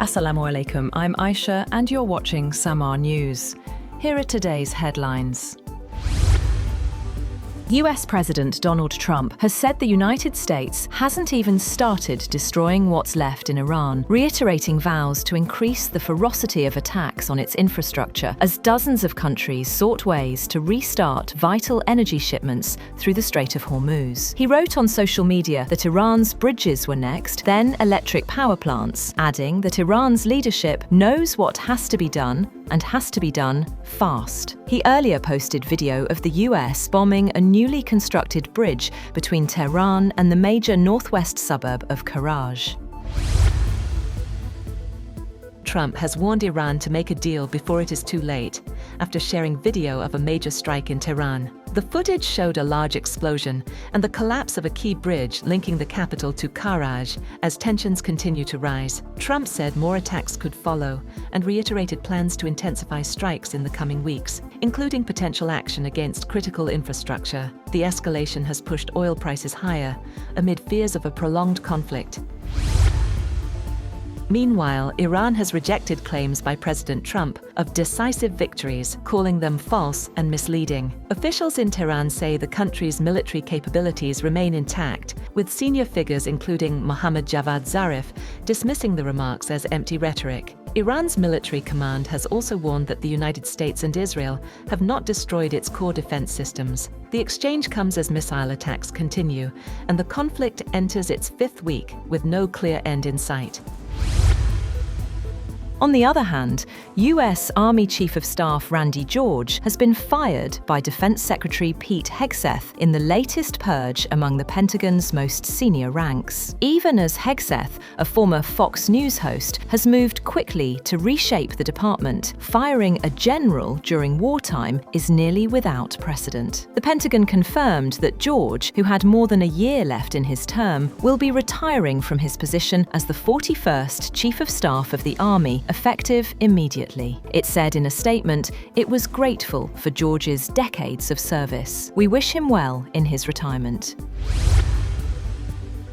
Assalamu alaikum, I'm Aisha and you're watching Samaa News. Here are today's headlines. US President Donald Trump has said the United States hasn't even started destroying what's left in Iran, reiterating vows to increase the ferocity of attacks on its infrastructure as dozens of countries sought ways to restart vital energy shipments through the Strait of Hormuz. He wrote on social media that Iran's bridges were next, then electric power plants, adding that Iran's leadership knows what has to be done and has to be done fast. He earlier posted video of the US bombing a newly constructed bridge between Tehran and the major northwest suburb of Karaj. Trump has warned Iran to make a deal before it is too late, after sharing video of a major strike in Tehran. The footage showed a large explosion and the collapse of a key bridge linking the capital to Karaj as tensions continue to rise. Trump said more attacks could follow and reiterated plans to intensify strikes in the coming weeks, including potential action against critical infrastructure. The escalation has pushed oil prices higher amid fears of a prolonged conflict. Meanwhile, Iran has rejected claims by President Trump of decisive victories, calling them false and misleading. Officials in Tehran say the country's military capabilities remain intact, with senior figures including Mohammad Javad Zarif dismissing the remarks as empty rhetoric. Iran's military command has also warned that the United States and Israel have not destroyed its core defense systems. The exchange comes as missile attacks continue, and the conflict enters its fifth week with no clear end in sight. On the other hand, US Army Chief of Staff Randy George has been fired by Defense Secretary Pete Hegseth in the latest purge among the Pentagon's most senior ranks. Even as Hegseth, a former Fox News host, has moved quickly to reshape the department, firing a general during wartime is nearly without precedent. The Pentagon confirmed that George, who had more than a year left in his term, will be retiring from his position as the 41st Chief of Staff of the Army, effective immediately. It said in a statement, it was grateful for George's decades of service. We wish him well in his retirement.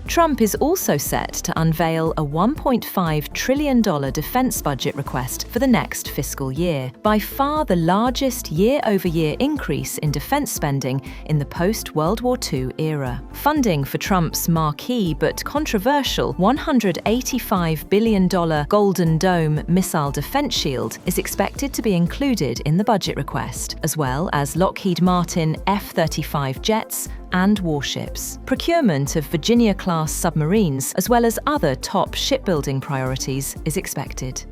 Trump is also set to unveil a $1.5 trillion defense budget request for the next fiscal year, by far the largest year-over-year increase in defense spending in the post-World War II era. Funding for Trump's marquee but controversial $185 billion Golden Dome missile defense shield is expected to be included in the budget request, as well as Lockheed Martin F-35 jets and warships. Procurement of Virginia-class submarines, as well as other top shipbuilding priorities, is expected.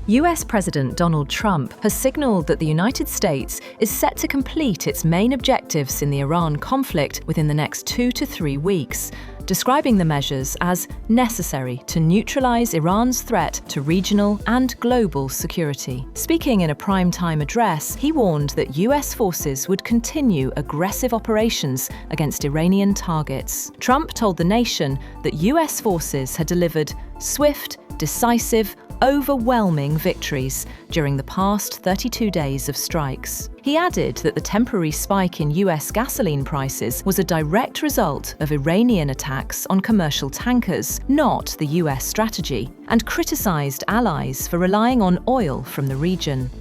US President Donald Trump has signaled that the United States is set to complete its main objectives in the Iran conflict within the next 2 to 3 weeks, describing the measures as necessary to neutralize Iran's threat to regional and global security. Speaking in a primetime address, he warned that US forces would continue aggressive operations against Iranian targets. Trump told the nation that US forces had delivered swift, decisive, overwhelming victories during the past 32 days of strikes. He added that the temporary spike in US gasoline prices was a direct result of Iranian attacks on commercial tankers, not the US strategy, and criticized allies for relying on oil from the region.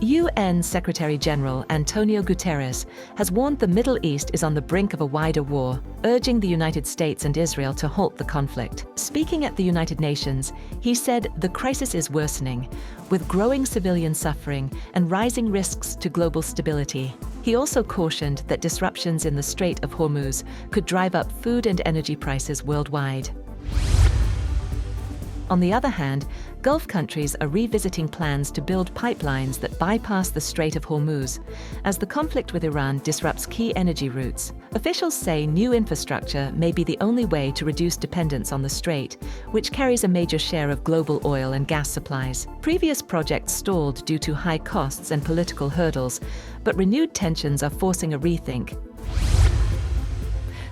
UN Secretary-General Antonio Guterres has warned the Middle East is on the brink of a wider war, urging the United States and Israel to halt the conflict. Speaking at the United Nations, he said the crisis is worsening, with growing civilian suffering and rising risks to global stability. He also cautioned that disruptions in the Strait of Hormuz could drive up food and energy prices worldwide. On the other hand, Gulf countries are revisiting plans to build pipelines that bypass the Strait of Hormuz, as the conflict with Iran disrupts key energy routes. Officials say new infrastructure may be the only way to reduce dependence on the strait, which carries a major share of global oil and gas supplies. Previous projects stalled due to high costs and political hurdles, but renewed tensions are forcing a rethink.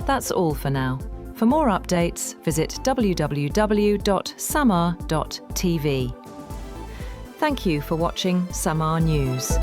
That's all for now. For more updates, visit www.samaa.tv. Thank you for watching Samaa News.